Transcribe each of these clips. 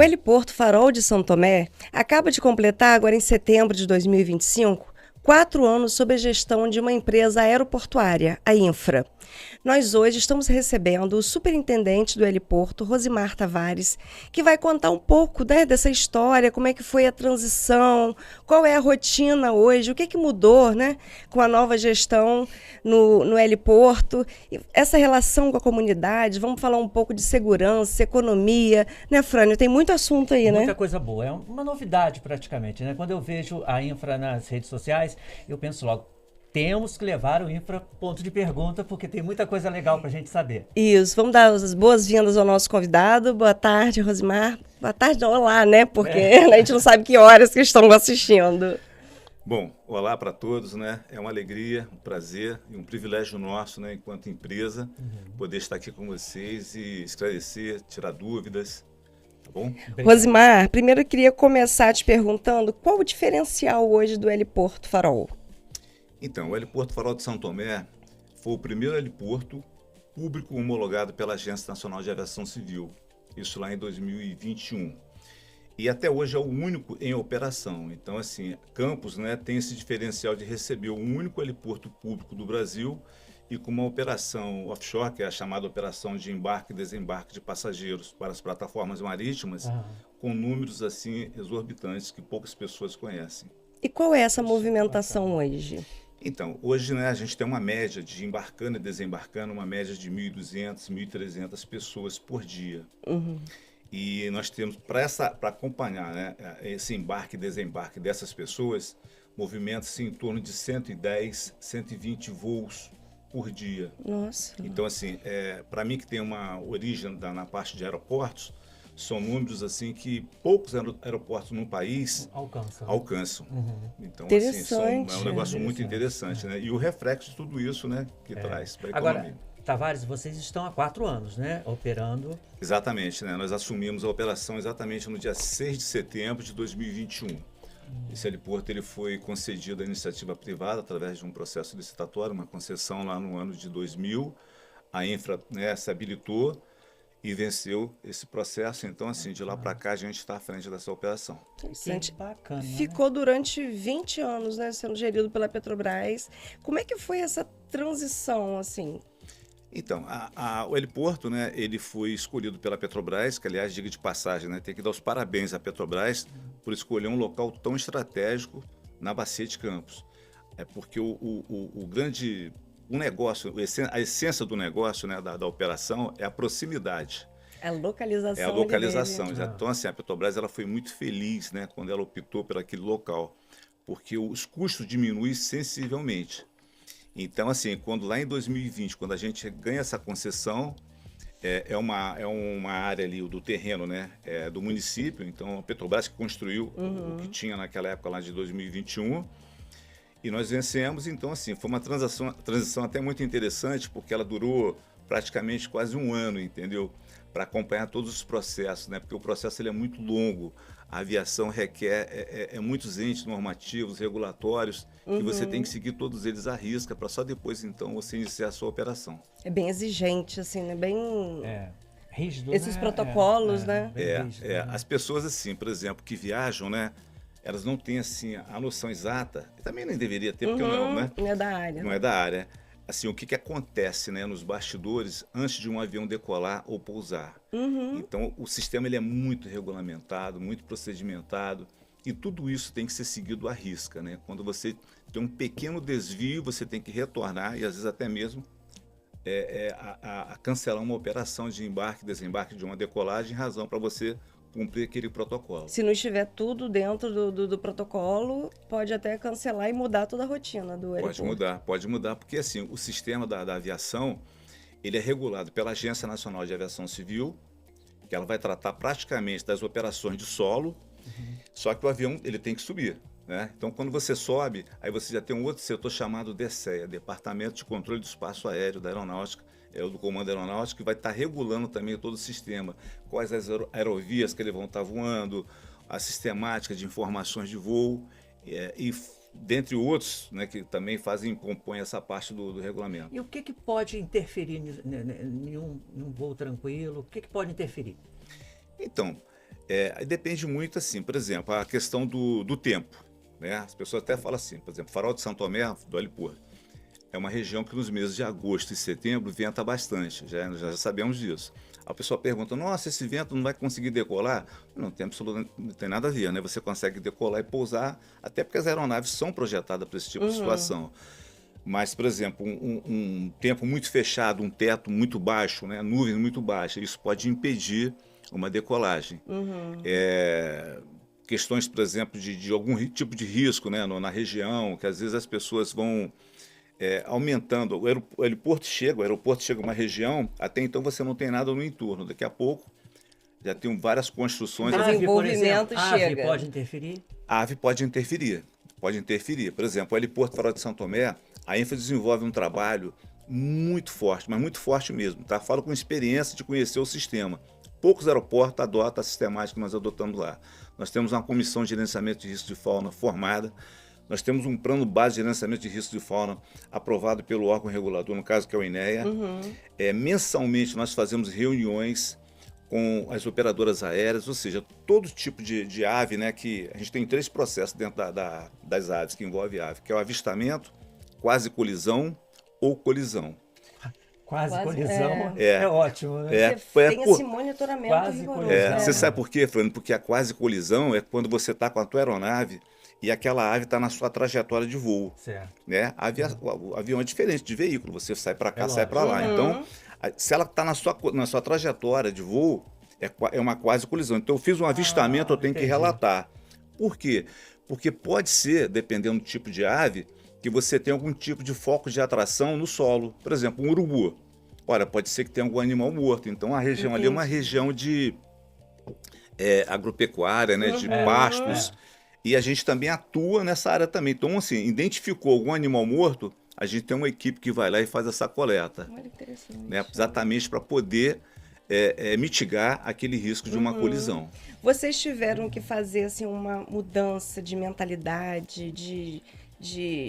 O Heliporto Farol de São Tomé acaba de completar, agora em setembro de 2025, 4 anos sob a gestão de uma empresa aeroportuária, a Infra. Nós hoje estamos recebendo o superintendente do heliporto, Rosimar Tavares, que vai contar um pouco, né, dessa história, como é que foi a transição, qual é a rotina hoje, o que mudou, né, com a nova gestão no heliporto, e essa relação com a comunidade. Vamos falar um pouco de segurança, economia, né, Frânio? Tem muito assunto aí, né? Muita coisa boa. É uma novidade praticamente, né? Quando eu vejo a Infra nas redes sociais, eu penso logo, temos que levar o Infra ponto de pergunta, porque tem muita coisa legal para a gente saber. Isso, vamos dar as boas-vindas ao nosso convidado. Boa tarde, Rosimar. Boa tarde, não, olá, né? Porque a gente não sabe que horas que estão assistindo. Bom, olá para todos, né? É uma alegria, um prazer e um privilégio nosso, né, enquanto empresa, poder estar aqui com vocês e esclarecer, tirar dúvidas, tá bom? Obrigado. Rosimar, primeiro eu queria começar te perguntando qual o diferencial hoje do Heliporto Farol? Então, o Heliporto Farol de São Tomé foi o primeiro heliporto público homologado pela Agência Nacional de Aviação Civil, isso lá em 2021. E até hoje é o único em operação. Então, assim, Campos, né, tem esse diferencial de receber o único heliporto público do Brasil e com uma operação offshore, que é a chamada operação de embarque e desembarque de passageiros para as plataformas marítimas, com números assim exorbitantes que poucas pessoas conhecem. E qual é essa movimentação hoje? Então, hoje, né, a gente tem uma média de embarcando e desembarcando, uma média de 1.200, 1.300 pessoas por dia. E nós temos, para acompanhar, né, esse embarque e desembarque dessas pessoas, movimenta-se em torno de 110, 120 voos por dia. Nossa. Então, assim, para mim que tem uma origem na parte de aeroportos, são números assim que poucos aeroportos no país alcançam. Então, assim, é um negócio muito interessante, né? E o reflexo de tudo isso, né, que traz para a economia. Agora, Tavares, vocês estão há 4 anos, né, operando. Exatamente, né? Nós assumimos a operação exatamente no dia 6 de setembro de 2021. Esse heliporto ele foi concedido à iniciativa privada através de um processo licitatório, uma concessão lá no ano de 2000. A Infra, né, se habilitou e venceu esse processo. Então, assim, de lá para cá a gente está à frente dessa operação. Que bacana, Ficou durante 20 anos, né, sendo gerido pela Petrobras. Como é que foi essa transição, assim? Então, o heliporto, né, ele foi escolhido pela Petrobras, que aliás, diga de passagem, né, tem que dar os parabéns à Petrobras por escolher um local tão estratégico na Bacia de Campos. É porque o grande negócio, a essência do negócio, né, da operação é a proximidade. A localização. É a localização. Então, assim, a Petrobras ela foi muito feliz, né, quando ela optou por aquele local, porque os custos diminuem sensivelmente. Então, assim, quando lá em 2020, quando a gente ganha essa concessão, é uma área ali do terreno, né, do município. Então, a Petrobras que construiu o que tinha naquela época lá de 2021. E nós vencemos. Então, assim, foi uma transição até muito interessante, porque ela durou praticamente quase um ano, entendeu? Para acompanhar todos os processos, né? Porque o processo ele é muito longo. A aviação requer muitos entes normativos, regulatórios, que você tem que seguir todos eles à risca, para só depois, então, você iniciar a sua operação. É bem exigente, assim, né? Bem... rígido, Esses né? protocolos, né? Bem rígido, né? As pessoas, assim, por exemplo, que viajam, né? Elas não têm, assim, a noção exata, e também nem deveria ter, porque não, né? Não é da área. Não é da área. Assim, o que acontece, né, nos bastidores antes de um avião decolar ou pousar. Então, o sistema ele é muito regulamentado, muito procedimentado, e tudo isso tem que ser seguido à risca, né? Quando você tem um pequeno desvio, você tem que retornar e às vezes até mesmo a cancelar uma operação de embarque, desembarque de uma decolagem, em razão para você cumprir aquele protocolo. Se não estiver tudo dentro do protocolo, pode até cancelar e mudar toda a rotina do aeroporto. Pode mudar, porque assim, o sistema da aviação, ele é regulado pela Agência Nacional de Aviação Civil, que ela vai tratar praticamente das operações de solo, só que o avião ele tem que subir, né? Então, quando você sobe, aí você já tem um outro setor chamado DECEA, Departamento de Controle do Espaço Aéreo da Aeronáutica, é o do Comando Aeronáutico, que vai estar regulando também todo o sistema, quais as aerovias que eles vão estar voando, a sistemática de informações de voo, e dentre outros, né, que também compõem essa parte do regulamento. E o que pode interferir em um voo tranquilo? O que pode interferir? Então, Aí depende muito, assim, por exemplo, a questão do tempo, né? As pessoas até falam assim, por exemplo, Farol de São Tomé, do Heliporto, é uma região que nos meses de agosto e setembro venta bastante, já sabemos disso. A pessoa pergunta, nossa, esse vento não vai conseguir decolar? Não tem absolutamente, não tem nada a ver, né? Você consegue decolar e pousar, até porque as aeronaves são projetadas para esse tipo de situação. Mas, por exemplo, um tempo muito fechado, um teto muito baixo, né? Nuvens muito baixas, isso pode impedir uma decolagem. Questões, por exemplo, de algum tipo de risco, né? Na região, que às vezes as pessoas vão aumentando. O aeroporto chega a uma região, até então você não tem nada no entorno. Daqui a pouco já tem várias construções. Ave, por exemplo, Desenvolvimento ave chega. pode interferir? A ave pode interferir, pode interferir. Por exemplo, o Heliporto Farol de São Tomé, a Infra desenvolve um trabalho muito forte, mas muito forte mesmo, tá? Falo com experiência de conhecer o sistema. Poucos aeroportos adotam a sistemática que nós adotamos lá. Nós temos uma comissão de gerenciamento de risco de fauna formada, nós temos um plano base de gerenciamento de risco de fauna aprovado pelo órgão regulador, no caso que é o INEA. Mensalmente nós fazemos reuniões com as operadoras aéreas, ou seja, todo tipo de ave, né, que a gente tem 3 processos dentro das aves que envolve ave, que é o avistamento, quase colisão ou colisão. Quase colisão é ótimo, né? Você tem esse monitoramento quase rigoroso. colisão. Você sabe por quê, Fernando? Porque a quase colisão é quando você está com a tua aeronave e aquela ave está na sua trajetória de voo. Certo. Né? O avião é diferente de veículo, você sai para cá, sai lógico. para lá. Então, se ela está na sua trajetória de voo, é uma quase colisão. Então, eu fiz um avistamento, eu tenho que entendi. relatar. Por quê? Porque pode ser, dependendo do tipo de ave, que você tenha algum tipo de foco de atração no solo. Por exemplo, um urubu. Ora, pode ser que tenha algum animal morto. Então, a região ali é uma região de agropecuária, né, de pastos. E a gente também atua nessa área também. Então, assim, identificou algum animal morto, a gente tem uma equipe que vai lá e faz essa coleta. Olha que interessante. Né, exatamente para poder mitigar aquele risco de uma colisão. Vocês tiveram que fazer assim, uma mudança de mentalidade,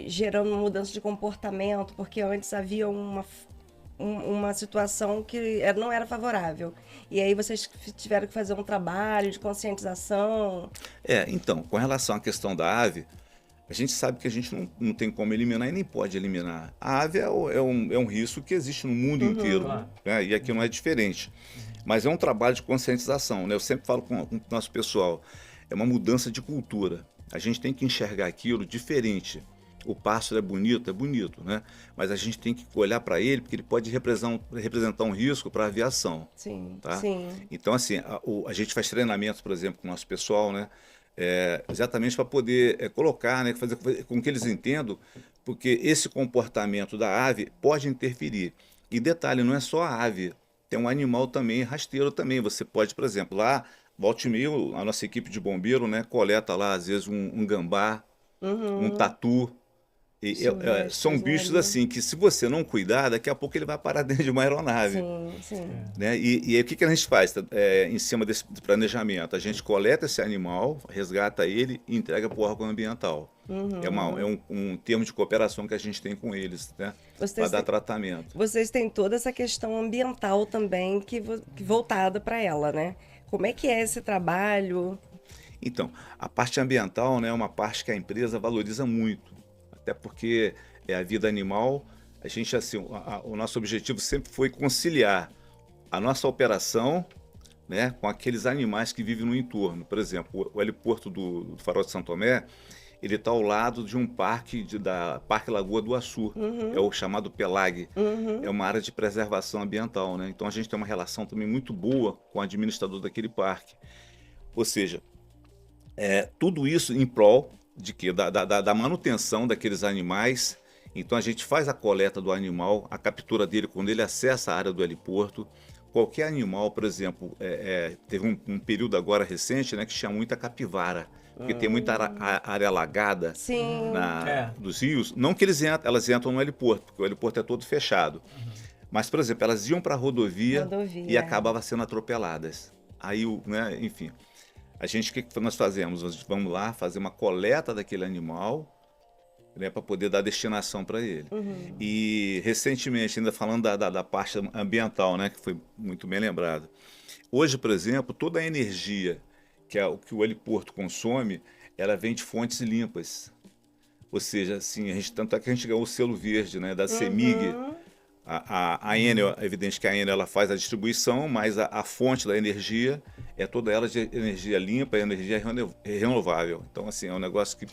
gerando uma mudança de comportamento, porque antes havia uma situação que não era favorável. E aí vocês tiveram que fazer um trabalho de conscientização. Então, com relação à questão da ave, a gente sabe que a gente não tem como eliminar e nem pode eliminar. A ave é um risco que existe no mundo inteiro, né? E aqui não é diferente. Mas é um trabalho de conscientização, né? Eu sempre falo com o nosso pessoal, é uma mudança de cultura. A gente tem que enxergar aquilo diferente. O pássaro é bonito, né? Mas a gente tem que olhar para ele, porque ele pode representar um risco para a aviação. Sim, tá? sim. Então, assim, a gente faz treinamentos, por exemplo, com o nosso pessoal, né? Exatamente para poder colocar, né? Fazer com que eles entendam, porque esse comportamento da ave pode interferir. E detalhe, não é só a ave, tem um animal também, rasteiro também. Você pode, por exemplo, lá, volte e meio, a nossa equipe de bombeiro, né? Coleta lá, às vezes, um gambá, um tatu. São bichos assim que se você não cuidar, daqui a pouco ele vai parar dentro de uma aeronave. Sim, sim. Né? E aí o que a gente faz em cima desse planejamento? A gente coleta esse animal, resgata ele e entrega para o órgão ambiental. É um termo de cooperação que a gente tem com eles, né? Para dar tratamento. Vocês têm toda essa questão ambiental também que voltada para ela, né? Como é que é esse trabalho? Então, a parte ambiental, né, é uma parte que a empresa valoriza muito. Até porque a vida animal, a gente assim, o nosso objetivo sempre foi conciliar a nossa operação, né, com aqueles animais que vivem no entorno. Por exemplo, o heliporto do Farol de São Tomé, ele está ao lado de um parque da Parque Lagoa do Açu, é o chamado PELAG, é uma área de preservação ambiental, né? Então a gente tem uma relação também muito boa com o administrador daquele parque. Ou seja, tudo isso em prol de quê? Da manutenção daqueles animais. Então a gente faz a coleta do animal, a captura dele quando ele acessa a área do heliporto. Qualquer animal, por exemplo, teve um período agora recente, né, que tinha muita capivara, porque tem muita área alagada dos rios. Não que elas entram no heliporto, porque o heliporto é todo fechado. Mas, por exemplo, elas iam para a rodovia e acabavam sendo atropeladas. Aí, né, enfim... o que nós fazemos? Nós vamos lá fazer uma coleta daquele animal, né, para poder dar destinação para ele. E recentemente, ainda falando da parte ambiental, né, que foi muito bem lembrado. Hoje, por exemplo, toda a energia que é o que o heliporto consome, ela vem de fontes limpas. Ou seja, assim, tanto é que a gente ganhou o selo verde, né, da CEMIG. A Enel, é evidente que a Enel ela faz a distribuição, mas a fonte da energia é toda ela de energia limpa, energia renovável. Então, assim, é um negócio que...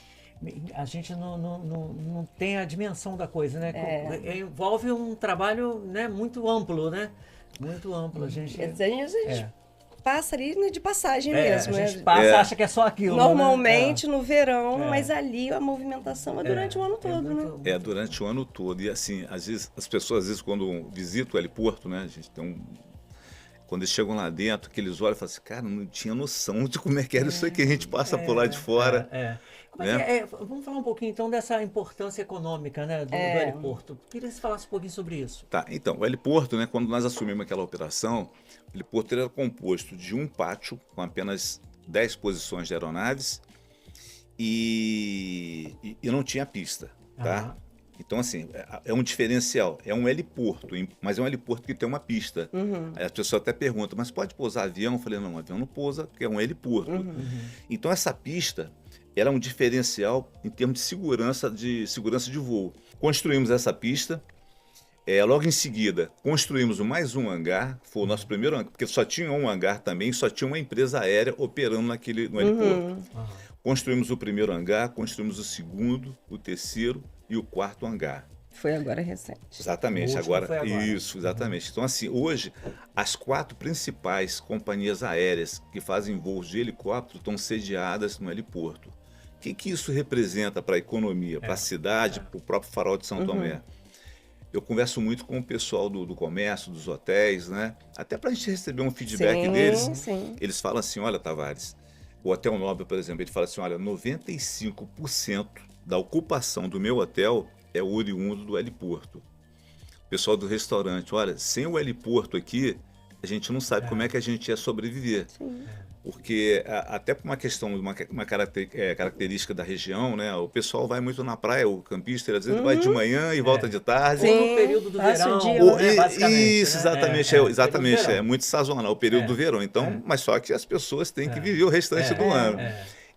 A gente não tem a dimensão da coisa, né? Envolve um trabalho, né, muito amplo, né? Muito amplo. A gente passa ali, né, de passagem mesmo. A gente passa, acha que é só aquilo. Normalmente no verão, mas ali a movimentação é durante o ano todo, né? É durante o ano todo. E assim, às vezes as pessoas, quando visitam o heliporto, né, a gente tem quando eles chegam lá dentro, que eles olham e falam assim, cara, não tinha noção de como é que era isso aí que a gente passa por lá de fora. Vamos falar um pouquinho então dessa importância econômica, né, do heliporto. Queria que você falasse um pouquinho sobre isso. Tá, então, o heliporto, né, quando nós assumimos aquela operação, o heliporto era composto de um pátio com apenas 10 posições de aeronaves e não tinha pista, tá? Então, assim, é um diferencial. É um heliporto, mas é um heliporto que tem uma pista. Aí as pessoas até perguntam, mas pode pousar avião? Eu falei, não, avião não pousa, porque é um heliporto. Então, essa pista, ela é um diferencial em termos de segurança de voo. Construímos essa pista. Logo em seguida, construímos mais um hangar, foi o nosso primeiro hangar, porque só tinha um hangar também, só tinha uma empresa aérea operando no heliporto. Construímos o primeiro hangar, construímos o segundo, o terceiro e o quarto hangar. Foi agora recente. Exatamente, agora. Isso, exatamente. Então, assim, hoje, as 4 principais companhias aéreas que fazem voos de helicóptero estão sediadas no heliporto. O que isso representa para a economia, para a cidade, para o próprio Farol de São Tomé? Eu converso muito com o pessoal do comércio, dos hotéis, né? Até para a gente receber um feedback deles. Eles falam assim, olha, Tavares, o Hotel Nobre, por exemplo, ele fala assim, olha, 95% da ocupação do meu hotel é oriundo do heliporto. O pessoal do restaurante, olha, sem o heliporto aqui, a gente não sabe como é que a gente ia sobreviver. Porque até por uma questão, uma característica da região, né? O pessoal vai muito na praia, o campista, às vezes vai de manhã e volta de tarde. Ou no período do verão, né, basicamente. Isso, exatamente. É muito sazonal, o período do verão. Então, mas só que as pessoas têm que viver o restante do ano.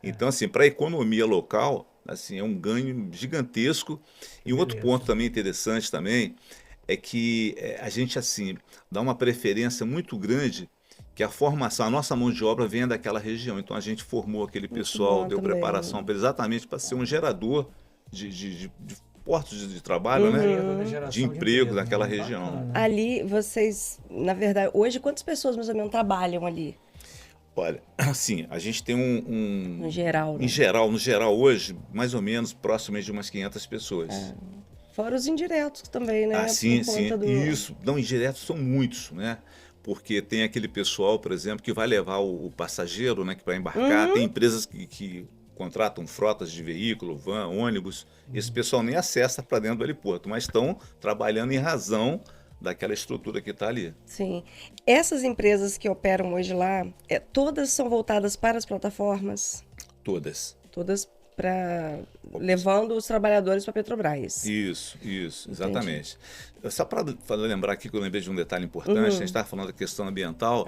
Então, assim, para a economia local, assim, é um ganho gigantesco. E um outro ponto também interessante também é que a gente, assim, dá uma preferência muito grande que a nossa mão de obra venha daquela região. Então, a gente formou aquele pessoal, deu preparação exatamente para ser um gerador de postos de trabalho, né? De emprego naquela região. Ali, vocês, na verdade, hoje, quantas pessoas mais ou menos trabalham ali? Olha, assim, a gente tem No geral, né? No geral, hoje, mais ou menos, próximo de umas 500 pessoas. Fora os indiretos também, né? Sim. Isso. Não, indiretos são muitos, né? Porque tem aquele pessoal, por exemplo, que vai levar o passageiro, né, para embarcar. Tem empresas que contratam frotas de veículo, van, ônibus. Esse pessoal nem acessa para dentro do heliporto, mas estão trabalhando em razão daquela estrutura que está ali. Sim. Essas empresas que operam hoje lá, todas são voltadas para as plataformas? Todas. Todas levando os trabalhadores para a Petrobras. Isso, exatamente. Só para lembrar aqui que eu lembrei de um detalhe importante, a gente estava falando da questão ambiental,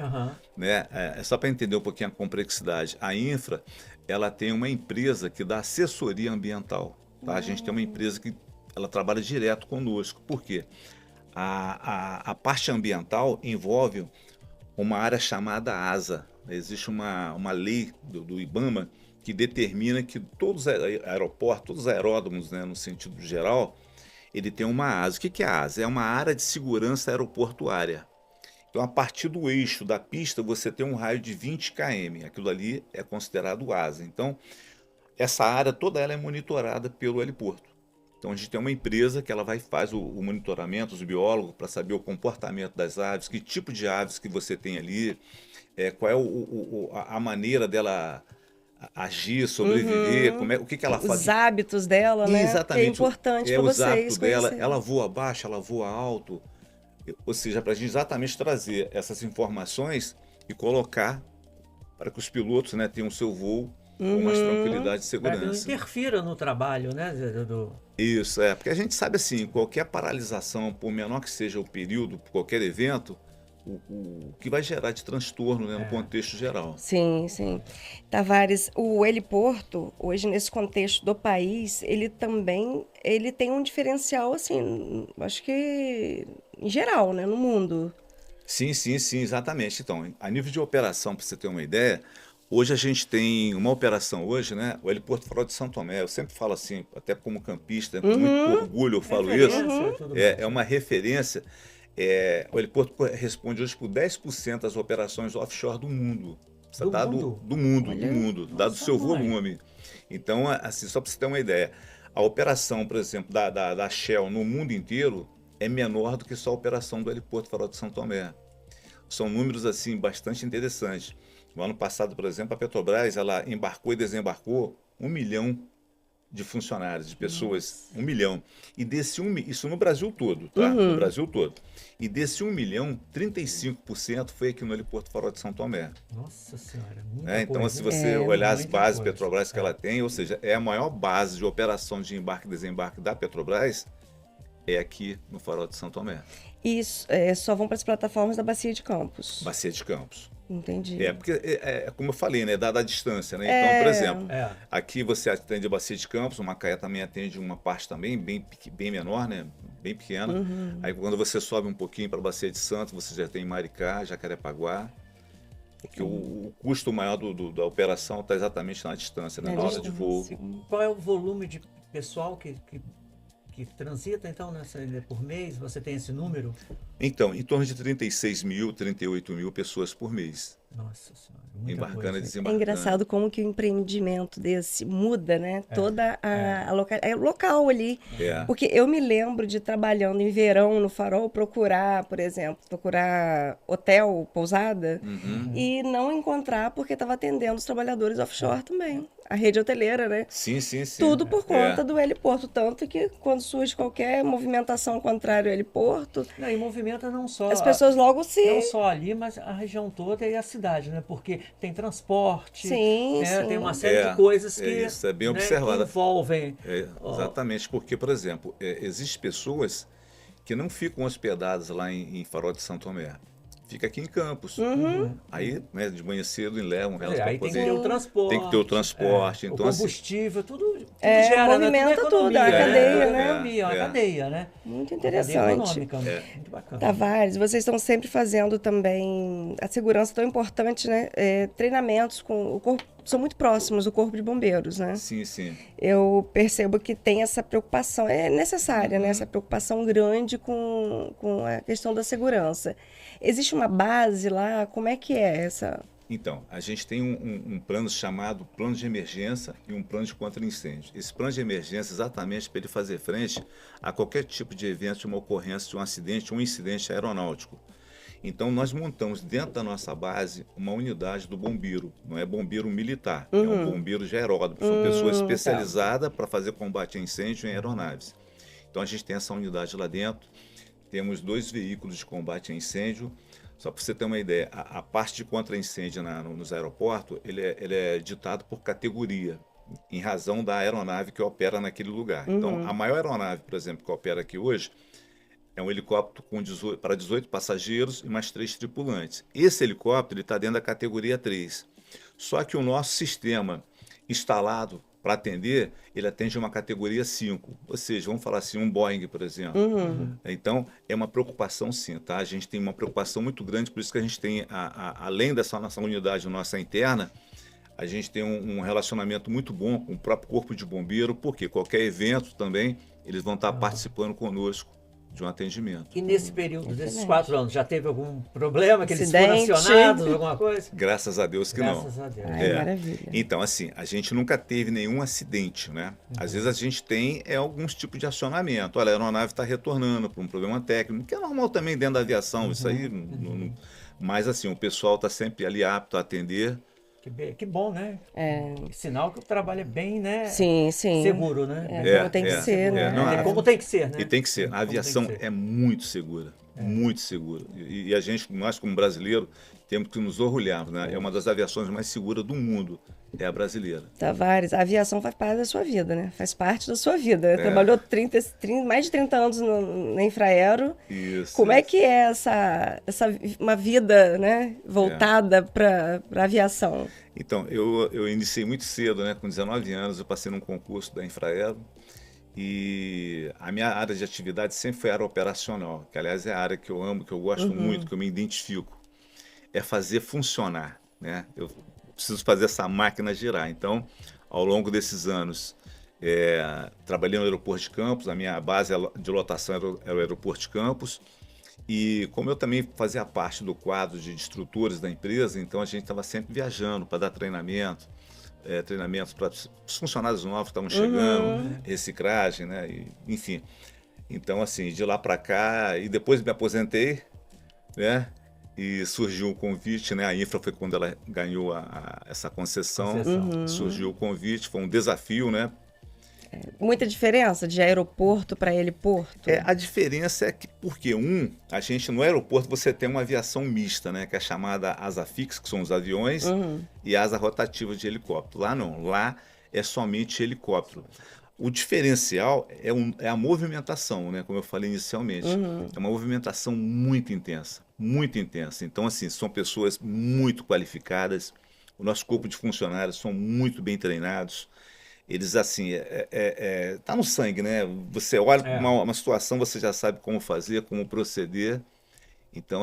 né? Só para entender um pouquinho a complexidade. A Infra, ela tem uma empresa que dá assessoria ambiental. Tá? A gente tem uma empresa que ela trabalha direto conosco. Por quê? A parte ambiental envolve uma área chamada ASA. Existe uma lei do IBAMA que determina que todos os aeroportos, todos os aeródromos, né, no sentido geral, ele tem uma ASA. O que é a ASA? É uma área de segurança aeroportuária. Então, a partir do eixo da pista, você tem um raio de 20 km. Aquilo ali é considerado ASA. Então, essa área toda ela é monitorada pelo heliporto. Então, a gente tem uma empresa que ela faz o monitoramento, os biólogos, para saber o comportamento das aves, que tipo de aves que você tem ali, qual é a maneira dela agir, sobreviver, o que ela faz. Os hábitos dela, né? Exatamente. Que é importante para vocês. Os hábitos dela, ela voa baixo, ela voa alto. Ou seja, para a gente exatamente trazer essas informações e colocar para que os pilotos, né, tenham o seu voo com mais tranquilidade e segurança. Para que não interfira no trabalho, né? Isso, porque a gente sabe assim, qualquer paralisação, por menor que seja o período, qualquer evento, o que vai gerar de transtorno, né, no contexto geral. Sim, sim. Tavares, o heliporto, hoje nesse contexto do país, ele tem um diferencial, assim, acho que em geral, né, no mundo. Sim, sim, sim, exatamente. Então, a nível de operação, para você ter uma ideia, hoje a gente tem uma operação hoje, né? O Heliporto Farol de São Tomé. Eu sempre falo assim, até como campista, com muito Uhum, orgulho eu falo isso. Referência e tudo É mais. uma referência. O heliporto responde hoje por 10% das operações offshore do mundo. Do Dado mundo? do olha, mundo, dado o Nossa, seu mãe. volume. Então, assim, só para você ter uma ideia, a operação, por exemplo, da Shell no mundo inteiro é menor do que só a operação do Heliporto Farol de São Tomé. São números assim bastante interessantes. No ano passado, por exemplo, a Petrobras ela embarcou e desembarcou 1 milhão de funcionários, de pessoas, 1 milhão. E desse isso no Brasil todo, tá? No uhum. Brasil todo. E desse 1 milhão, 35% foi aqui no Heliporto Farol de São Tomé. Nossa senhora, muita Então, coisa, se hein? você olhar as Muita bases coisa. Petrobras que ela tem, ou seja, é a maior base de operação de embarque e desembarque da Petrobras, é aqui no Farol de São Tomé, E só vão para as plataformas da Bacia de Campos. Bacia de Campos. Entendi. Porque, como eu falei, né, dada a distância, né? Então, por É, exemplo, É. aqui você atende a Bacia de Campos, o Macaé também atende uma parte também, bem menor, né? Bem pequena. uhum. Aí quando você sobe um pouquinho para a Bacia de Santos, você já tem Maricá, Jacarepaguá, porque o custo maior da operação está exatamente na distância, né? É, Na hora de voo. Qual é o volume de pessoal que transita, então, por mês? Você tem esse número? Então, em torno de 36 mil, 38 mil pessoas por mês, Nossa senhora, muita embarcando e coisa. É desembarcando. engraçado como que o empreendimento desse muda, né? Toda é. é o local ali. É. Porque eu me lembro de trabalhando em verão no Farol, procurar, por exemplo, procurar hotel, pousada, e não encontrar porque estava atendendo os trabalhadores offshore também. A rede hoteleira, né? Sim, sim, sim. Tudo por conta É. do heliporto. Tanto que quando surge qualquer movimentação contrária ao heliporto, Não, e movimenta não só, as pessoas logo não só ali, mas a região toda e a cidade, né? Porque tem transporte, Sim, né? Tem sim. uma série de coisas é que, isso, é bem né, que observado. envolvem. Exatamente, porque, por exemplo, existem pessoas que não ficam hospedadas lá em Farol de São Tomé. Fica aqui em Campos. Aí, né, de manhã cedo, levam Quer elas dizer, para aí tem que ter poder. o transporte. Tem que ter o transporte. O Então, assim, combustível, tudo gera, né? movimenta Tudo é tudo, é economia, uma cadeia, Tudo é né? economia, é uma É. cadeia, né? Muito Uma cadeia interessante. econômica, muito bacana. Tavares, vocês estão sempre fazendo também a segurança tão importante, né? Treinamentos com o corpo, são muito próximos do Corpo de Bombeiros, né? sim, sim. Eu percebo que tem essa preocupação, é necessária, né? Essa preocupação grande com a questão da segurança. Existe uma base lá? Como é que é essa? Então, a gente tem um plano chamado plano de emergência e um plano de contra-incêndio. Esse plano de emergência é exatamente para ele fazer frente a qualquer tipo de evento, de uma ocorrência, de um acidente, um incidente aeronáutico. Então, nós montamos dentro da nossa base uma unidade do bombeiro. Não é bombeiro militar, é um bombeiro de aeródromo. São pessoas Tá. especializadas para fazer combate a incêndio em aeronaves. Então, a gente tem essa unidade lá dentro. Temos 2 veículos de combate a incêndio. Só para você ter uma ideia, a parte de contra-incêndio nos aeroportos, ele é ditado por categoria, em razão da aeronave que opera naquele lugar. Então, a maior aeronave, por exemplo, que opera aqui hoje, é um helicóptero para 18 passageiros e mais 3 tripulantes. Esse helicóptero está dentro da categoria 3. Só que o nosso sistema instalado para atender, ele atende uma categoria 5. Ou seja, vamos falar assim, um Boeing, por exemplo. Então, é uma preocupação sim, tá? A gente tem uma preocupação muito grande, por isso que a gente tem, além dessa nossa unidade nossa interna, a gente tem um relacionamento muito bom com o próprio Corpo de Bombeiro, porque qualquer evento também, eles vão estar participando conosco de um atendimento. E nesse período, desses Excelente. 4 anos, já teve algum problema que eles foram Acidente. acionados, alguma coisa? Graças a Deus que não. Graças a Deus. Ai, maravilha. Então, assim, a gente nunca teve nenhum acidente, né? Às vezes a gente tem alguns tipos de acionamento. Olha, a aeronave está retornando por um problema técnico, que é normal também dentro da aviação, isso aí. Mas, assim, o pessoal está sempre ali apto a atender. Que bom, né? Que sinal que o trabalho é bem, né? Sim, sim. Seguro, né? Como tem que ser, né? Não, Como tem que ser, né? E tem que ser. A Como tem que aviação ser. é muito segura. muito seguro. E a gente, nós como brasileiro, temos que nos orgulhar, né? É uma das aviações mais seguras do mundo, é a brasileira. Tavares, a aviação faz parte da sua vida, né? Faz parte da sua vida. Trabalhou mais de 30 anos na Infraero. Isso. Como é que é uma vida, né, voltada para a aviação? Então, eu iniciei muito cedo, né? Com 19 anos, eu passei num concurso da Infraero. E a minha área de atividade sempre foi aerooperacional, que aliás é a área que eu amo, que eu gosto muito, que eu me identifico. É fazer funcionar, né? Eu preciso fazer essa máquina girar. Então, ao longo desses anos, trabalhei no aeroporto de Campos, a minha base de lotação era o aeroporto de Campos. E como eu também fazia parte do quadro de instrutores da empresa, então a gente estava sempre viajando para dar treinamentos para os funcionários novos que estavam chegando, reciclagem, né? Enfim. Então, assim, de lá para cá, e depois me aposentei, né? E surgiu o convite, né? A Infra foi quando ela ganhou essa concessão. Surgiu o convite, foi um desafio, né? Muita diferença de aeroporto para heliporto? A diferença é que, porque a gente no aeroporto você tem uma aviação mista, né? Que é chamada asa fixa, que são os aviões, e asa rotativa de helicóptero. Lá não, lá é somente helicóptero. O diferencial é a movimentação, né? Como eu falei inicialmente. É uma movimentação muito intensa, muito intensa. Então, assim, são pessoas muito qualificadas, o nosso corpo de funcionários são muito bem treinados. Eles, assim, tá no sangue, né? Você olha para uma situação, você já sabe como fazer, como proceder. Então,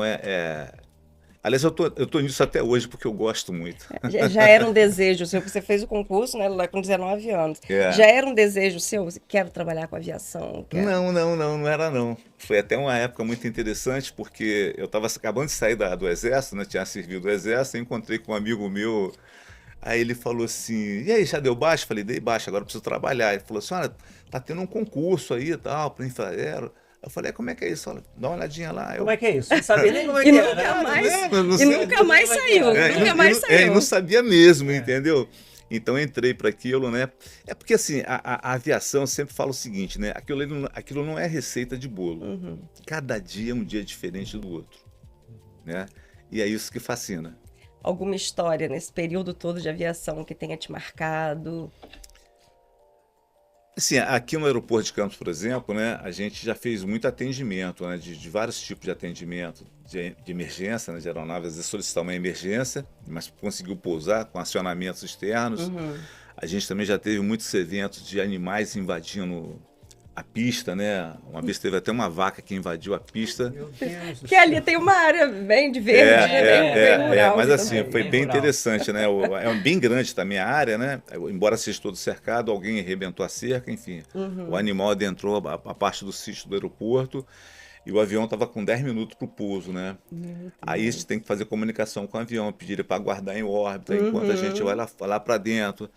aliás, eu tô nisso até hoje, porque eu gosto muito. Já era um desejo seu, porque você fez o concurso, né, lá com 19 anos. Já era um desejo seu? Quero trabalhar com aviação? Não era não. Foi até uma época muito interessante, porque eu estava acabando de sair do Exército, né? Tinha servido do Exército, eu encontrei com um amigo meu. Aí ele falou assim, e aí, já deu baixa? Falei, dei baixa, agora eu preciso trabalhar. Ele falou assim, olha, tá tendo um concurso aí e tal, para Infraero. Eu falei, como é que é isso? Olha, dá uma olhadinha lá. Como é que é isso? Não sabia nem como é que nunca mais saiu. Nunca mais saiu. Não sabia mesmo, entendeu? Então entrei para aquilo, né? É porque assim, a aviação, eu sempre fala o seguinte, né? Aquilo não é receita de bolo. Cada dia é um dia diferente do outro, né? E é isso que fascina. Alguma história nesse período todo de aviação que tenha te marcado? Assim, aqui no aeroporto de Campos, por exemplo, né, a gente já fez muito atendimento, né, de vários tipos de atendimento, de emergência, né, de aeronaves, às vezes solicitar uma emergência, mas conseguiu pousar com acionamentos externos. A gente também já teve muitos eventos de animais invadindo a pista, né? Uma vez teve até uma vaca que invadiu a pista. Meu Deus do Que ali tem uma área bem de verde, bem rural. Mas assim, também. foi bem interessante, né? É bem grande também a área, né? Embora seja todo cercado, alguém arrebentou a cerca, enfim. O animal adentrou a parte do sítio do aeroporto e o avião estava com 10 minutos para o pouso, né? Aí a gente tem que fazer comunicação com o avião, pedir ele para aguardar em órbita, enquanto a gente vai lá para dentro.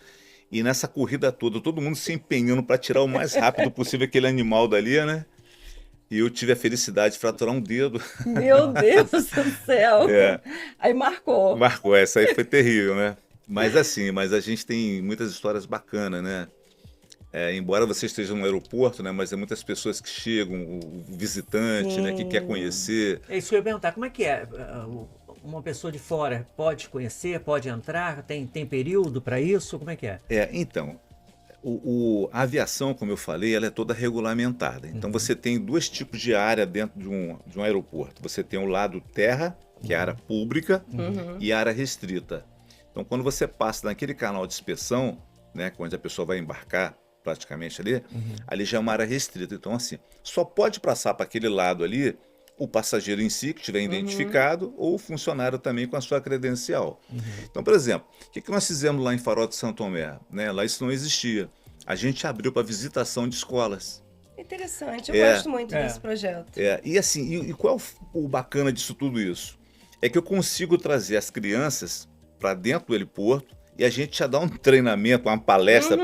E nessa corrida toda, todo mundo se empenhando para tirar o mais rápido possível aquele animal dali, né? E eu tive a felicidade de fraturar um dedo. Meu Deus do céu! Aí marcou. Marcou, essa aí foi terrível, né? Mas assim, a gente tem muitas histórias bacanas, né? Embora você esteja no aeroporto, né? Mas é muitas pessoas que chegam, o visitante, né? Que quer conhecer. É isso que eu ia perguntar, como é que é? Uma pessoa de fora pode conhecer, pode entrar? Tem período para isso? Como é que é? Então, a aviação, como eu falei, ela é toda regulamentada. Então você tem dois tipos de área dentro de um aeroporto. Você tem o lado terra, que é a área pública, e a área restrita. Então quando você passa naquele canal de inspeção, né, onde a pessoa vai embarcar praticamente ali já é uma área restrita. Então assim, só pode passar para aquele lado ali o passageiro em si, que estiver identificado, ou o funcionário também com a sua credencial. Então, por exemplo, o que nós fizemos lá em Farol de Santo Tomé? Né? Lá isso não existia. A gente abriu para visitação de escolas. Interessante, eu gosto muito desse projeto. E assim, e qual é o bacana disso tudo isso? É que eu consigo trazer as crianças para dentro do heliporto e a gente já dá um treinamento, uma palestra,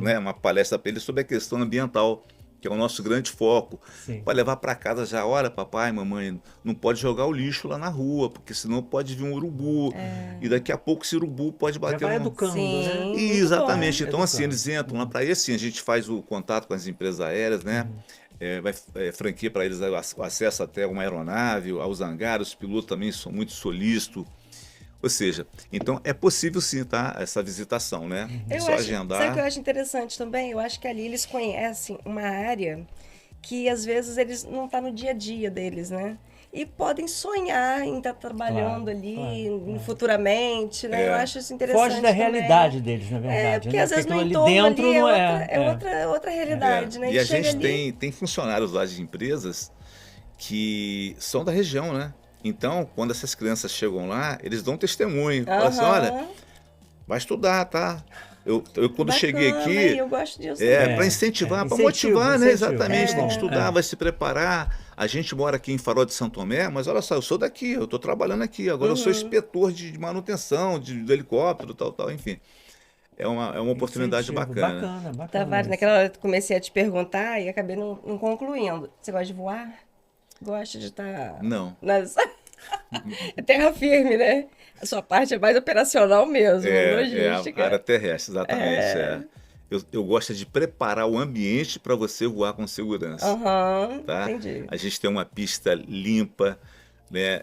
né? Uma palestra para eles sobre a questão ambiental, que é o nosso grande foco, para levar para casa já, olha, papai, mamãe, não pode jogar o lixo lá na rua, porque senão pode vir um urubu, e daqui a pouco esse urubu pode bater vai educando, né? Exatamente, então assim, eles entram lá para isso, assim, a gente faz o contato com as empresas aéreas, né? franquia para eles o acesso até uma aeronave, aos hangares, os pilotos também são muito solícitos. Ou seja, então é possível sim, tá? Essa visitação, né? É só agendar. Sabe o que eu acho interessante também? Eu acho que ali eles conhecem uma área que às vezes eles não tá no dia a dia deles, né? E podem sonhar em estar trabalhando ali futuramente, né? Eu acho isso interessante Foge da também. realidade deles, na verdade. Porque né? às vezes no ali entorno dentro ali não outra realidade, né? E a chega gente ali... tem funcionários lá de empresas que são da região, né? Então, quando essas crianças chegam lá, eles dão testemunho. Falam assim, olha, vai estudar, tá? Eu quando cheguei aqui, eu gosto disso. para incentivar, para motivar, né? Exatamente, tem que estudar, vai se preparar. A gente mora aqui em Farol de São Tomé, mas olha só, eu sou daqui, eu estou trabalhando aqui. Agora eu sou inspetor de manutenção, de helicóptero, tal, enfim. É uma oportunidade bacana. Bacana. Tavares, naquela hora eu comecei a te perguntar e acabei não concluindo. Você gosta de voar? Gosta de estar... Não. É terra firme, né? A sua parte é mais operacional mesmo, logística. A área terrestre, exatamente. Eu gosto de preparar o ambiente para você voar com segurança. Tá? Entendi. A gente tem uma pista limpa, né?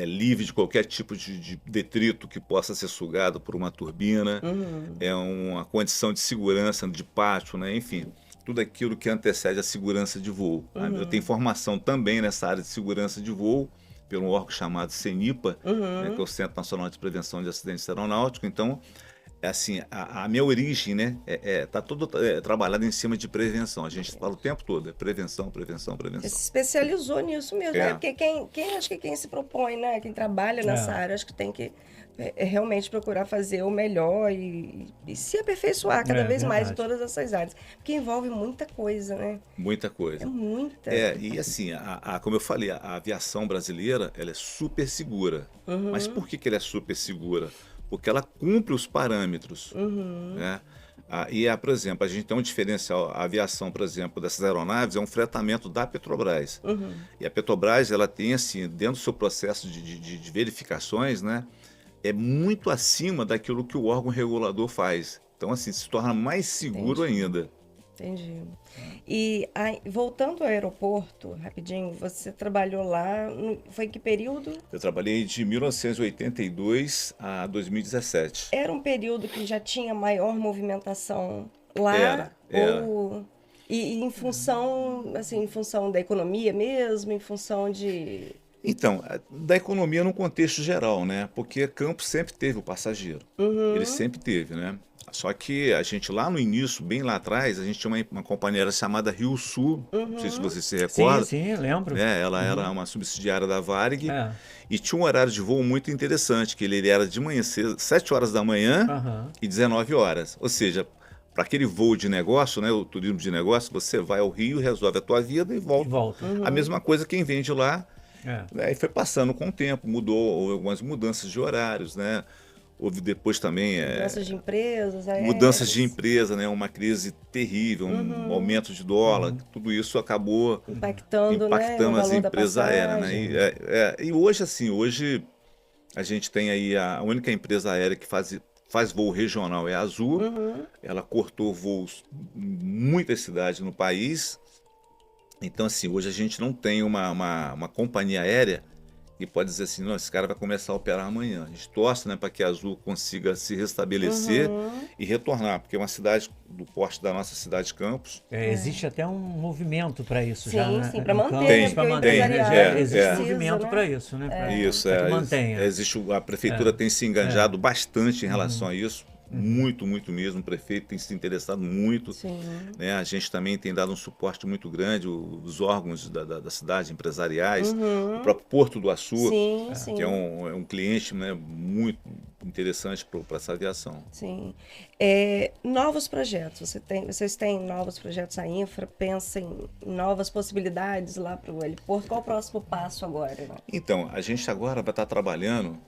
Livre de qualquer tipo de detrito que possa ser sugado por uma turbina. É uma condição de segurança de pátio, né? Enfim, tudo aquilo que antecede a segurança de voo. Eu tenho formação também nessa área de segurança de voo, pelo órgão chamado CENIPA, né, que é o Centro Nacional de Prevenção de Acidentes Aeronáuticos. Então, assim, a minha origem, né, tá tudo trabalhado em cima de prevenção. A gente fala o tempo todo, prevenção. Você se especializou nisso mesmo, né? Porque acho que quem se propõe, né, quem trabalha nessa área, acho que tem que realmente procurar fazer o melhor e se aperfeiçoar cada vez mais em todas essas áreas. Porque envolve muita coisa, né? Muita coisa. É muita. E assim, como eu falei, a aviação brasileira, ela é super segura. Mas por que ela é super segura? Porque ela cumpre os parâmetros. Né? Por exemplo, a gente tem um diferencial, a aviação, por exemplo, dessas aeronaves é um fretamento da Petrobras. E a Petrobras, ela tem, assim, dentro do seu processo de verificações, né, é muito acima daquilo que o órgão regulador faz. Então, assim, se torna mais seguro ainda. Entendi. E voltando ao aeroporto, rapidinho, você trabalhou lá, foi em que período? Eu trabalhei de 1982 a 2017. Era um período que já tinha maior movimentação lá? Era. E em função, assim, em função da economia mesmo, em função de... Então, da economia no contexto geral, né? Porque Campos sempre teve o passageiro. Ele sempre teve, né? Só que a gente lá no início, bem lá atrás, a gente tinha uma companhia chamada Rio Sul, não sei se você se recorda. Sim, lembro. Ela era uma subsidiária da Varig e tinha um horário de voo muito interessante, que ele era de manhã cedo, 7 horas da manhã e 19 horas. Ou seja, para aquele voo de negócio, né, o turismo de negócio, você vai ao Rio, resolve a tua vida e volta. A mesma coisa quem vende lá. E foi passando com o tempo, houve algumas mudanças de horários, né? Houve depois também mudanças de empresas, mudanças de empresa, né? Uma crise terrível, um aumento de dólar, tudo isso acabou impactando né, as empresas aéreas, né? E hoje, assim, a gente tem aí a única empresa aérea que faz voo regional é a Azul. Ela cortou voos em muitas cidades no país. Então, assim, hoje a gente não tem uma companhia aérea que pode dizer assim, não, esse cara vai começar a operar amanhã. A gente torce, né, para que a Azul consiga se restabelecer e retornar, porque é uma cidade do porte da nossa cidade de Campos. Existe até um movimento para isso já, né? Sim, para manter. Existe um movimento para isso, né? Pra mantenha. A prefeitura tem se engajado bastante em relação a isso. Muito mesmo. O prefeito tem se interessado muito. Né? A gente também tem dado um suporte muito grande, os órgãos da cidade, empresariais, o próprio Porto do Açu, que é um cliente, né, muito interessante para essa aviação. Sim. Novos projetos. Vocês têm novos projetos, a Infra pensa em novas possibilidades lá para o heliporto. Qual o próximo passo agora? Né? Então, a gente agora vai estar trabalhando.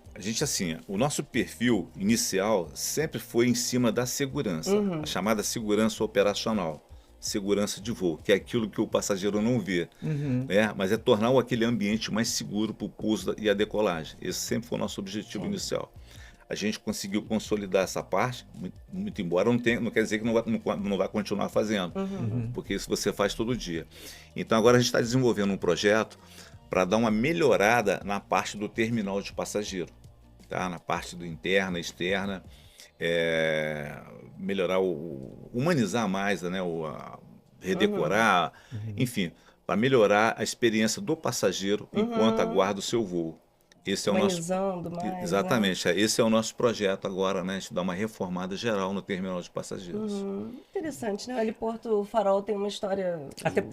O nosso perfil inicial sempre foi em cima da segurança, a chamada segurança operacional, segurança de voo, que é aquilo que o passageiro não vê, né? Mas é tornar aquele ambiente mais seguro para o pouso e a decolagem. Esse sempre foi o nosso objetivo inicial. a gente conseguiu consolidar essa parte, muito embora não quer dizer que não vai continuar fazendo, porque isso você faz todo dia. Então agora a gente está desenvolvendo um projeto para dar uma melhorada na parte do terminal de passageiro, tá? Na parte do interna, externa, melhorar, humanizar mais, né? Redecorar, enfim, para melhorar a experiência do passageiro enquanto aguarda o seu voo. Esse é o nosso, Humanizando mais, né? exatamente, esse é o nosso projeto agora, né? A gente dá uma reformada geral no terminal de passageiros. Interessante, né? O Heliporto Farol tem uma história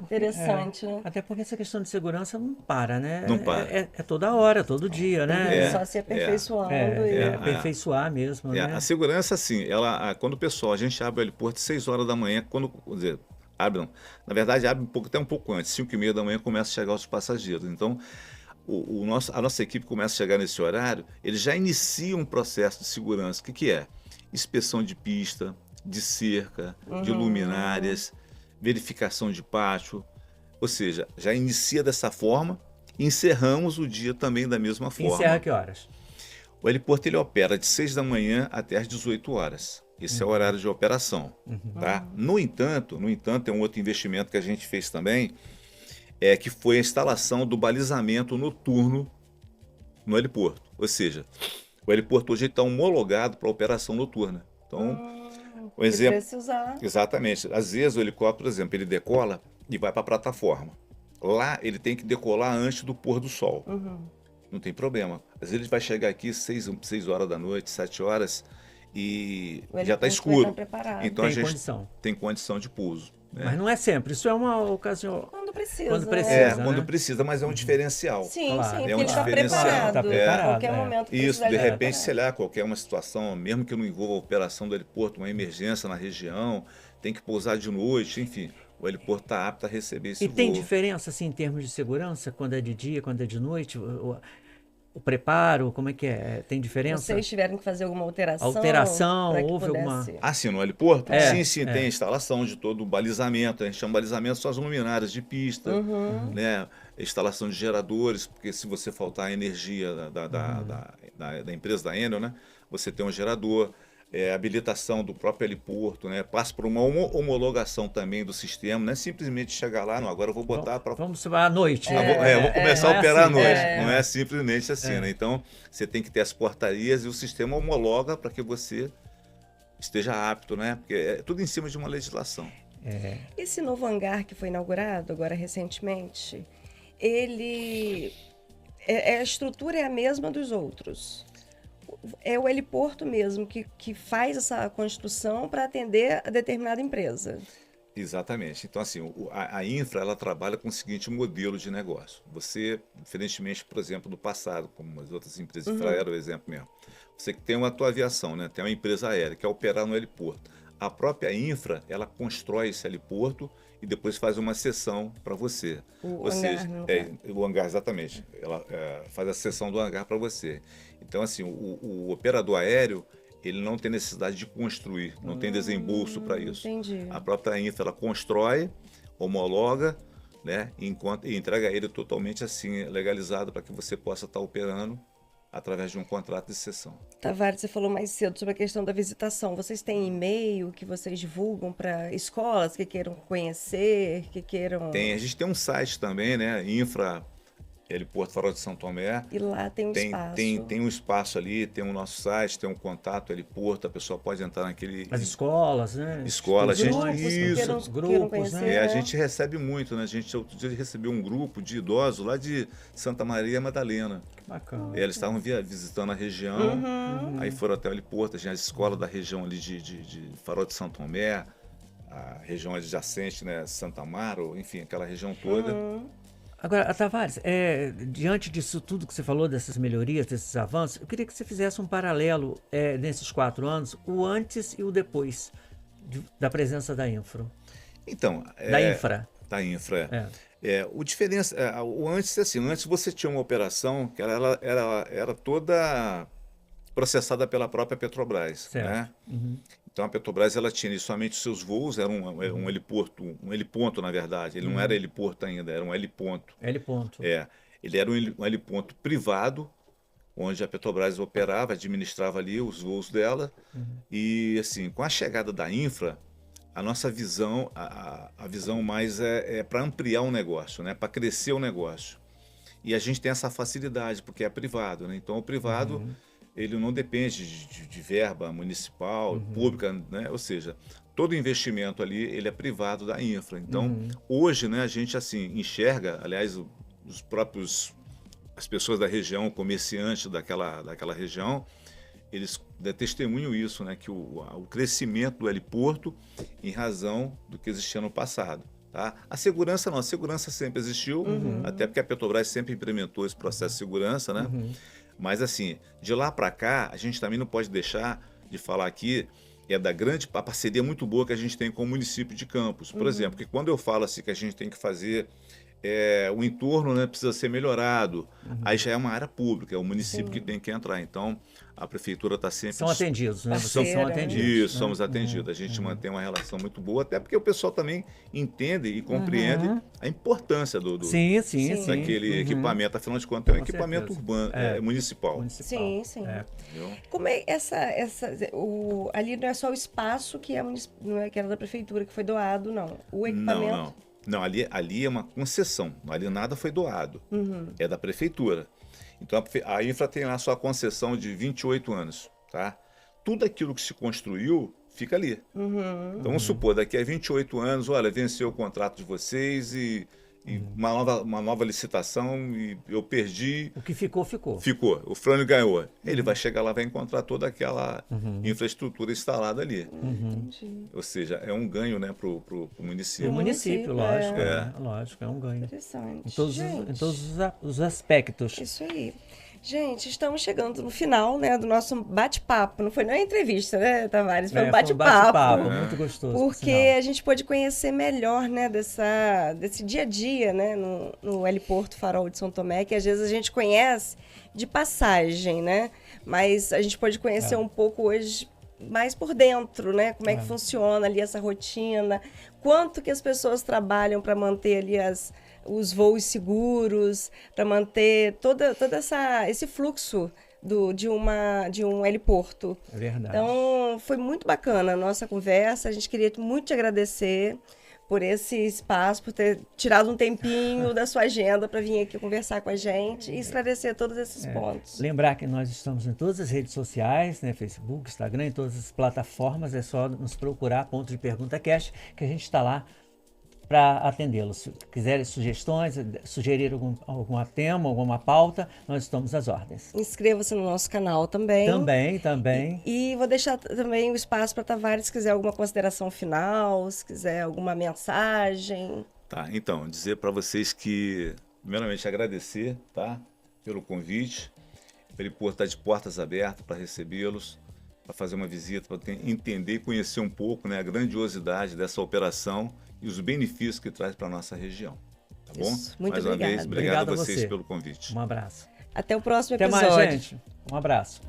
interessante, né? Até porque essa questão de segurança não para, né? Não para. É toda hora, todo dia, né? Só se aperfeiçoando. e... aperfeiçoar mesmo, né? A segurança, assim, quando o pessoal, a gente abre o heliporto às 6 horas da manhã, quer dizer, abre não. Na verdade, abre até um pouco antes, 5h30 da manhã começa a chegar os passageiros. Então, a nossa equipe começa a chegar nesse horário, eles já iniciam um processo de segurança. O que é? Inspeção de pista, de cerca, de luminárias, verificação de pátio. Ou seja, já inicia dessa forma e encerramos o dia também da mesma forma. Encerra que horas? O heliporto ele opera de 6 da manhã até às 18 horas. Esse é o horário de operação. Tá? No entanto, tem um outro investimento que a gente fez também, que foi a instalação do balizamento noturno no heliporto. Ou seja, o heliporto hoje está homologado para operação noturna. Então, o exemplo... Precisar. Exatamente. Às vezes o helicóptero, por exemplo, ele decola e vai para a plataforma. Lá ele tem que decolar antes do pôr do sol. Não tem problema. Às vezes ele vai chegar aqui 6 horas da noite, 7 horas e já está escuro. Então tem a gente condição. tem condição de pouso. Mas não é sempre, isso é uma ocasião. Quando precisa. Quando precisa, quando né? precisa, mas é um diferencial. Sim, Claro. sim, É porque um ele está diferencial. preparado. Tá preparado, A qualquer momento Isso, precisar de repente, preparado. sei lá, qualquer uma situação, mesmo que não envolva a operação do heliporto, uma emergência na região, tem que pousar de noite, enfim, o heliporto está apto a receber esse E voo. tem diferença, assim, em termos de segurança, quando é de dia, quando é de noite? O preparo, como é que é? Tem diferença? Vocês tiveram que fazer alguma alteração? Alteração, para que houve alguma... pudesse- Ah, sim, no heliporto? É, Sim, tem a instalação de todo o balizamento. A gente chama balizamento só as luminárias de pista, né? Instalação de geradores, porque se você faltar a energia da empresa da Enel, né? Você tem um gerador, habilitação do próprio heliporto, né? Passa por uma homologação também do sistema, não é simplesmente chegar lá, não, agora eu vou botar para... Vamos à noite. vou começar não a operar assim, à noite. Não é simplesmente assim, né? Então, você tem que ter as portarias e o sistema homologa para que você esteja apto, né? Porque é tudo em cima de uma legislação. Esse novo hangar que foi inaugurado agora recentemente, ele... a estrutura é a mesma dos outros. É o heliporto mesmo que faz essa construção para atender a determinada empresa. Exatamente. Então, assim, a infra, ela trabalha com o seguinte modelo de negócio. Você, diferentemente, por exemplo, do passado, como as outras empresas, Infraero, o exemplo mesmo, você que tem uma tua aviação, né? Tem uma empresa aérea que quer operar no heliporto. A própria infra, ela constrói esse heliporto e depois faz uma cessão para você. O hangar, no caso. O hangar, exatamente. Ela faz a cessão do hangar para você. Então, assim, o operador aéreo, ele não tem necessidade de construir, não tem desembolso para isso. Entendi. A própria infra, ela constrói, homologa, né, e entrega ele totalmente assim, legalizado para que você possa estar operando através de um contrato de cessão. Tavares, você falou mais cedo sobre a questão da visitação. Vocês têm e-mail que vocês divulgam para escolas que queiram conhecer, que queiram... A gente tem um site também, né, Infra Heliporto Farol de São Tomé. E lá tem um espaço. Tem um espaço ali, tem o nosso site, tem um contato heliporto, a pessoa pode entrar naquele... As escolas, né? Escola, a gente... Grupos que queiram grupos, conhecer, né? A gente recebe muito, né? Outro dia recebeu um grupo de idosos lá de Santa Maria Madalena. Bacana. Eles estavam visitando a região, aí foram até o heliporto, a escola da região ali de Farol de São Tomé, a região adjacente, né? Santa Amaro, enfim, aquela região toda. Agora, Tavares, diante disso tudo que você falou, dessas melhorias, desses avanços, eu queria que você fizesse um paralelo nesses 4 anos, o antes e o depois da presença da Infra. Então, Da Infra. Da Infra, o antes, assim, antes você tinha uma operação que ela era toda processada pela própria Petrobras, Certo. né? Então a Petrobras ela tinha somente os seus voos, era um heliporto, um heliponto na verdade, ele não era heliporto ainda, era um heliponto. Heliponto. Ele era um heliponto privado onde a Petrobras operava, administrava ali os voos dela. E assim, com a chegada da infra, a nossa visão, a visão mais é para ampliar o negócio, né? Para crescer o negócio. E a gente tem essa facilidade, porque é privado, né? Então o privado ele não depende de verba municipal, pública, né? Ou seja, todo investimento ali ele é privado da infra. Então hoje, né, a gente assim enxerga, aliás, as pessoas da região, comerciantes daquela região, eles testemunham isso, né, que o crescimento do heliporto em razão do que existia no passado. Tá? A segurança não, a segurança sempre existiu, até porque a Petrobras sempre implementou esse processo de segurança, né? Mas assim, de lá para cá, a gente também não pode deixar de falar aqui a parceria muito boa que a gente tem com o município de Campos. Por exemplo, que quando eu falo assim que a gente tem que fazer o entorno, né, precisa ser melhorado, aí já é uma área pública, é o município que tem que entrar. Então, a prefeitura está sempre... São atendidos, né? Vocês são atendidos. Isso, né? somos atendidos. A gente mantém uma relação muito boa, até porque o pessoal também entende e compreende a importância daquele equipamento. Afinal de contas, é um equipamento urbano, municipal. Sim. Como é ali não é só o espaço que não é que era da prefeitura que foi doado, não. O equipamento... Não, ali é uma concessão, ali nada foi doado, é da prefeitura. Então a infra tem lá a sua concessão de 28 anos, tá? Tudo aquilo que se construiu fica ali. Então vamos supor, daqui a 28 anos, olha, venceu o contrato de vocês e uma nova licitação e eu perdi. O que ficou, ficou. Ficou, o Frânio ganhou. Ele vai chegar lá, vai encontrar toda aquela infraestrutura instalada ali. Ou seja, é um ganho, né, para o município. O município, lógico, lógico, é um ganho. Interessante. Em todos os aspectos. Isso aí. Gente, estamos chegando no final, né, do nosso bate-papo. Não foi nem entrevista, né, Tavares? Foi um bate-papo. Muito gostoso. Porque a gente pôde conhecer melhor, né, desse dia a dia, né, no heliporto Farol de São Tomé, que às vezes a gente conhece de passagem, né? Mas a gente pôde conhecer um pouco hoje mais por dentro, né? Como é que funciona ali essa rotina, quanto que as pessoas trabalham para manter ali os voos seguros, para manter todo esse fluxo de um heliporto. É verdade. Então, foi muito bacana a nossa conversa. A gente queria muito te agradecer por esse espaço, por ter tirado um tempinho da sua agenda para vir aqui conversar com a gente e esclarecer todos esses pontos. Lembrar que nós estamos em todas as redes sociais, né, Facebook, Instagram, em todas as plataformas. É só nos procurar, Ponto de Pergunta Cast, que a gente está lá para atendê-los. Se quiserem sugestões, sugerir algum tema, alguma pauta, nós estamos às ordens. Inscreva-se no nosso canal também. Também. E vou deixar também o espaço para Tavares, se quiser alguma consideração final, se quiser alguma mensagem. Tá, então, dizer para vocês que, primeiramente, agradecer, tá, pelo convite. O heliporto está de portas abertas para recebê-los, para fazer uma visita, para entender e conhecer um pouco, né, a grandiosidade dessa operação e os benefícios que traz para a nossa região. Tá bom? Muito Mais uma vez, obrigado a vocês você. pelo convite. Um abraço. Até o próximo episódio. Até mais, gente. Um abraço.